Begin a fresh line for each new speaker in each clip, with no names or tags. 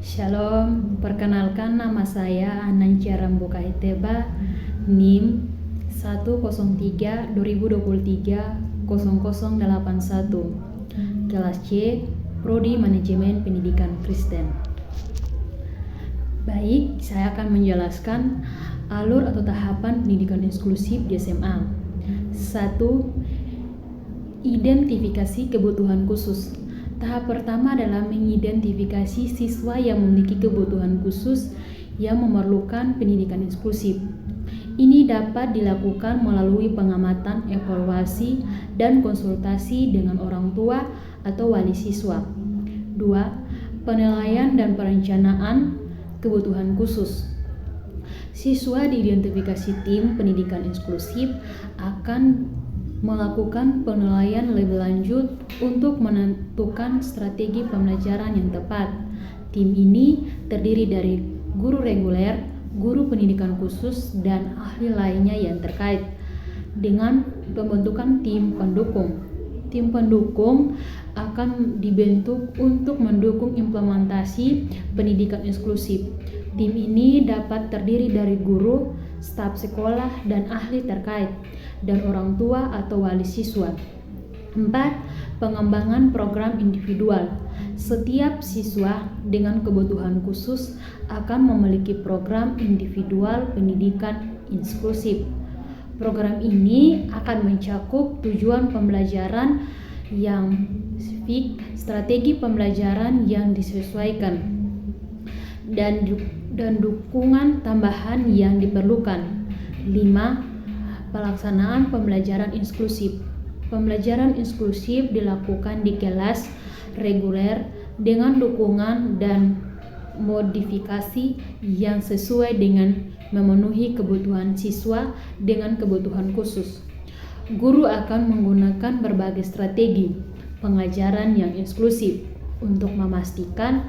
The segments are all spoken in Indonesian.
Shalom, perkenalkan nama saya Anancia Rambuka Iteba, NIM 103 2023 0081, kelas C, Prodi Manajemen Pendidikan Kristen. Baik, saya akan menjelaskan alur atau tahapan pendidikan inklusif di SMA. 1. Identifikasi kebutuhan khusus. Tahap pertama adalah mengidentifikasi siswa yang memiliki kebutuhan khusus yang memerlukan pendidikan inklusif. Ini dapat dilakukan melalui pengamatan, evaluasi, dan konsultasi dengan orang tua atau wali siswa. 2. Penilaian dan perencanaan kebutuhan khusus. Siswa diidentifikasi tim pendidikan inklusif akan melakukan penilaian lebih lanjut untuk menentukan strategi pembelajaran yang tepat. Tim ini terdiri dari guru reguler, guru pendidikan khusus, dan ahli lainnya yang terkait dengan pembentukan tim pendukung. Tim pendukung akan dibentuk untuk mendukung implementasi pendidikan inklusif. Tim ini dapat terdiri dari guru, staf sekolah, dan ahli terkait, dan orang tua atau wali siswa. 4. Pengembangan program individual. Setiap siswa dengan kebutuhan khusus akan memiliki program individual pendidikan inklusif. Program ini akan mencakup tujuan pembelajaran yang spesifik, strategi pembelajaran yang disesuaikan, dan dukungan tambahan yang diperlukan. 5. Pelaksanaan pembelajaran inklusif. Pembelajaran inklusif dilakukan di kelas reguler dengan dukungan dan modifikasi yang sesuai dengan memenuhi kebutuhan siswa dengan kebutuhan khusus. Guru akan menggunakan berbagai strategi pengajaran yang inklusif untuk memastikan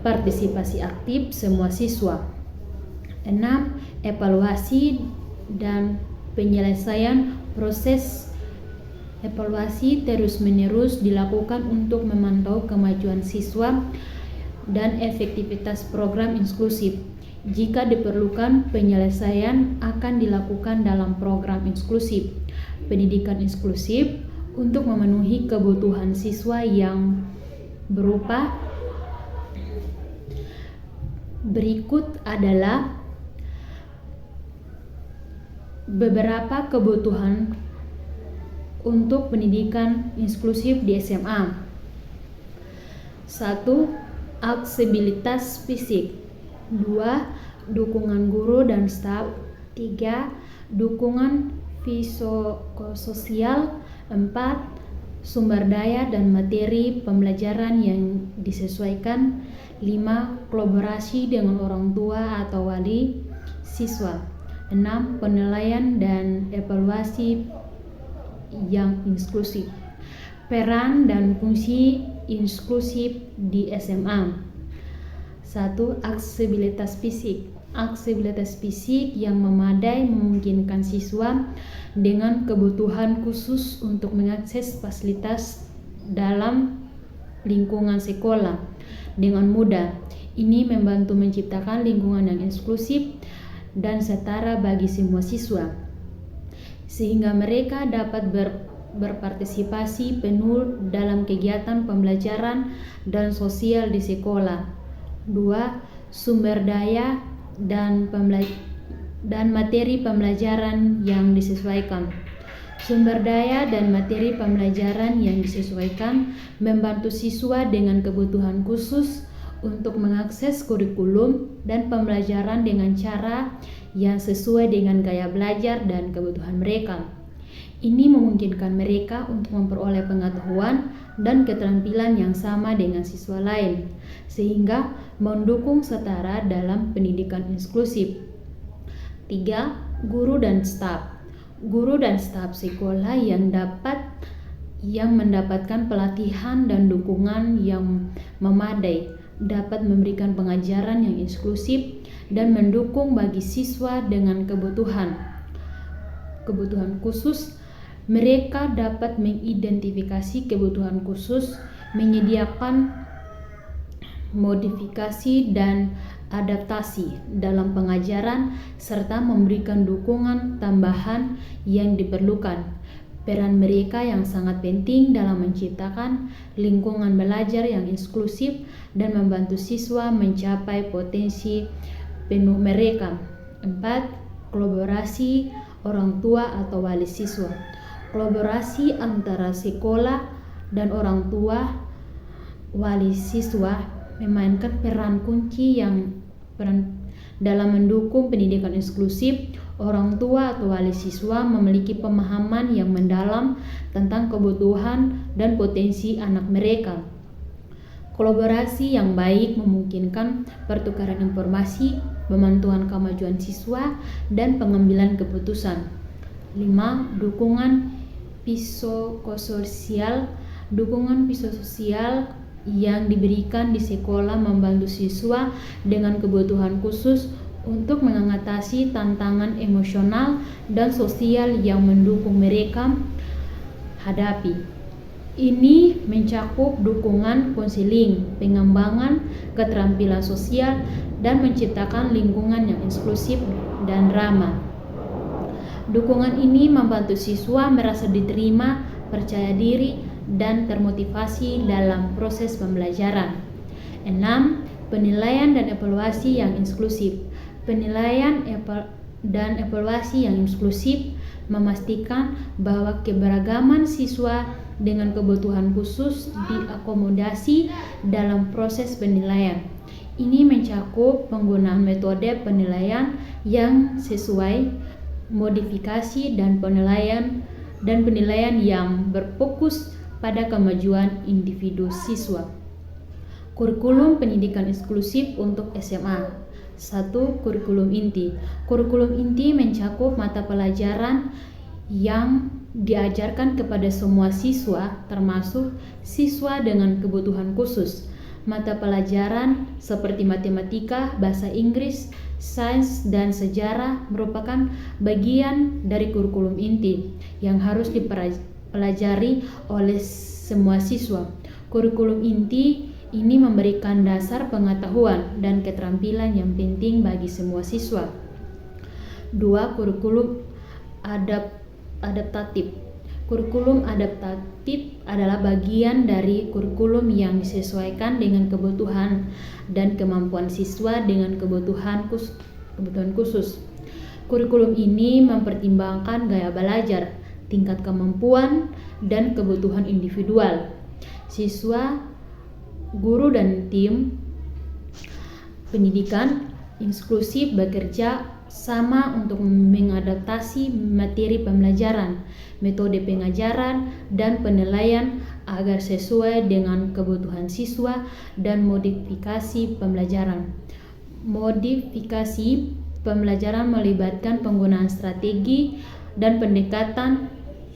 partisipasi aktif semua siswa. 6. Evaluasi dan penyelesaian. Proses evaluasi terus-menerus dilakukan untuk memantau kemajuan siswa dan efektivitas program inklusif. Jika diperlukan, penyelesaian akan dilakukan dalam program inklusif, pendidikan inklusif untuk memenuhi kebutuhan siswa yang berupa berikut adalah beberapa kebutuhan untuk pendidikan inklusif di SMA. 1. Aksesibilitas fisik. 2. Dukungan guru dan staf. 3. Dukungan psikososial. 4. Sumber daya dan materi pembelajaran yang disesuaikan. 5. Kolaborasi dengan orang tua atau wali siswa. 6. Penilaian dan evaluasi yang inklusif. Peran dan fungsi inklusif di SMA. 1. Aksesibilitas fisik. Aksesibilitas fisik yang memadai memungkinkan siswa dengan kebutuhan khusus untuk mengakses fasilitas dalam lingkungan sekolah dengan mudah. Ini membantu menciptakan lingkungan yang inklusif dan setara bagi semua siswa, sehingga mereka dapat berpartisipasi penuh dalam kegiatan pembelajaran dan sosial di sekolah. 2. Sumber daya dan materi pembelajaran yang disesuaikan. Sumber daya dan materi pembelajaran yang disesuaikan membantu siswa dengan kebutuhan khusus untuk mengakses kurikulum dan pembelajaran dengan cara yang sesuai dengan gaya belajar dan kebutuhan mereka. Ini memungkinkan mereka untuk memperoleh pengetahuan dan keterampilan yang sama dengan siswa lain, sehingga mendukung setara dalam pendidikan inklusif. 3. Guru dan staf. Guru dan staf sekolah yang mendapatkan pelatihan dan dukungan yang memadai dapat memberikan pengajaran yang inklusif dan mendukung bagi siswa dengan kebutuhan khusus. Mereka dapat mengidentifikasi kebutuhan khusus, menyediakan modifikasi dan adaptasi dalam pengajaran, serta memberikan dukungan tambahan yang diperlukan. Peran mereka yang sangat penting dalam menciptakan lingkungan belajar yang inklusif dan membantu siswa mencapai potensi penuh mereka. 4. Kolaborasi orang tua atau wali siswa. Kolaborasi antara sekolah dan orang tua wali siswa memainkan peran kunci dalam mendukung pendidikan inklusif. Orang tua atau wali siswa memiliki pemahaman yang mendalam tentang kebutuhan dan potensi anak mereka. Kolaborasi yang baik memungkinkan pertukaran informasi, pemantauan kemajuan siswa, dan pengambilan keputusan. 5. Dukungan psikososial. Dukungan psikososial yang diberikan di sekolah membantu siswa dengan kebutuhan khusus untuk mengatasi tantangan emosional dan sosial yang mendukung mereka hadapi. Ini mencakup dukungan konseling, pengembangan keterampilan sosial, dan menciptakan lingkungan yang inklusif dan ramah. Dukungan ini membantu siswa merasa diterima, percaya diri, dan termotivasi dalam proses pembelajaran. 6. Penilaian dan evaluasi yang inklusif. Penilaian dan evaluasi yang inklusif memastikan bahwa keberagaman siswa dengan kebutuhan khusus diakomodasi dalam proses penilaian. Ini mencakup penggunaan metode penilaian yang sesuai, modifikasi, dan penilaian yang berfokus pada kemajuan individu siswa. Kurikulum pendidikan inklusif untuk SMA. 1. Kurikulum inti. Kurikulum inti mencakup mata pelajaran yang diajarkan kepada semua siswa, termasuk siswa dengan kebutuhan khusus. Mata pelajaran seperti matematika, bahasa Inggris, sains, dan sejarah merupakan bagian dari kurikulum inti yang harus dipelajari oleh semua siswa. Kurikulum inti ini memberikan dasar pengetahuan dan keterampilan yang penting bagi semua siswa. 2. Kurikulum adaptatif. Kurikulum adaptatif adalah bagian dari kurikulum yang disesuaikan dengan kebutuhan dan kemampuan siswa dengan kebutuhan khusus. Kurikulum ini mempertimbangkan gaya belajar, tingkat kemampuan, dan kebutuhan individual siswa, guru, dan tim pendidikan inklusif bekerja sama untuk mengadaptasi materi pembelajaran, metode pengajaran, dan penilaian agar sesuai dengan kebutuhan siswa dan modifikasi pembelajaran. Modifikasi pembelajaran melibatkan penggunaan strategi dan pendekatan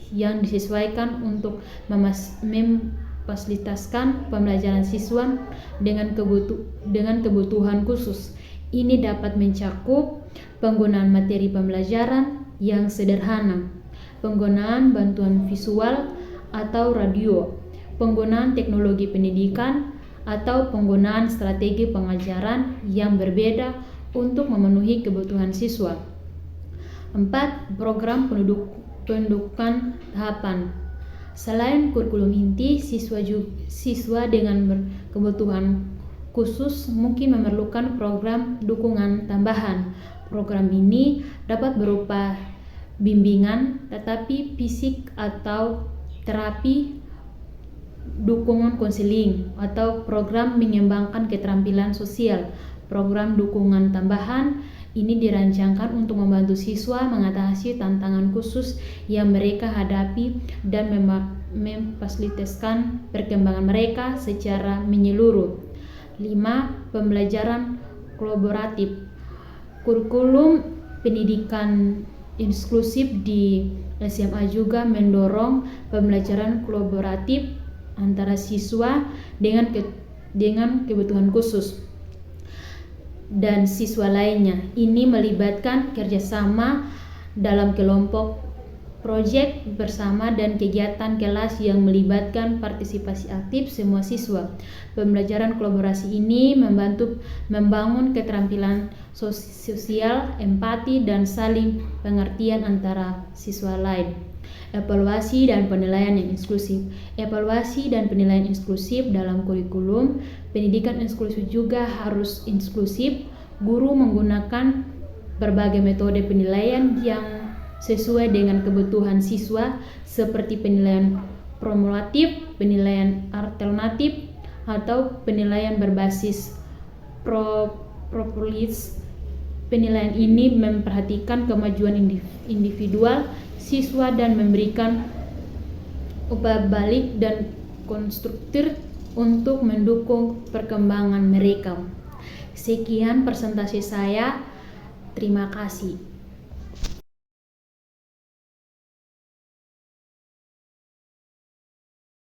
yang disesuaikan untuk memfasilitasikan pembelajaran siswa dengan kebutuhan khusus. Ini dapat mencakup penggunaan materi pembelajaran yang sederhana, penggunaan bantuan visual atau radio, penggunaan teknologi pendidikan, atau penggunaan strategi pengajaran yang berbeda untuk memenuhi kebutuhan siswa. 4. Program pendudukan tahapan. Selain kurikulum inti, siswa dengan kebutuhan khusus mungkin memerlukan program dukungan tambahan. Program ini dapat berupa bimbingan, terapi fisik, atau terapi dukungan konseling, atau program mengembangkan keterampilan sosial. Program dukungan tambahan ini dirancangkan untuk membantu siswa mengatasi tantangan khusus yang mereka hadapi dan memfasilitasikan perkembangan mereka secara menyeluruh. 5. Pembelajaran kolaboratif. Kurikulum pendidikan inklusif di SMA juga mendorong pembelajaran kolaboratif antara siswa dengan kebutuhan khusus dan siswa lainnya. Ini melibatkan kerjasama dalam kelompok proyek bersama dan kegiatan kelas yang melibatkan partisipasi aktif semua siswa. Pembelajaran kolaborasi ini membantu membangun keterampilan sosial, empati, dan saling pengertian antara siswa lain. Evaluasi dan penilaian yang inklusif. Evaluasi dan penilaian inklusif dalam kurikulum pendidikan inklusif juga harus inklusif. Guru menggunakan berbagai metode penilaian yang sesuai dengan kebutuhan siswa seperti penilaian formulatif, penilaian alternatif, atau penilaian berbasis propolis. Penilaian ini memperhatikan kemajuan individual siswa dan memberikan upaya balik dan konstruktif untuk mendukung perkembangan mereka. Sekian presentasi saya. Terima kasih.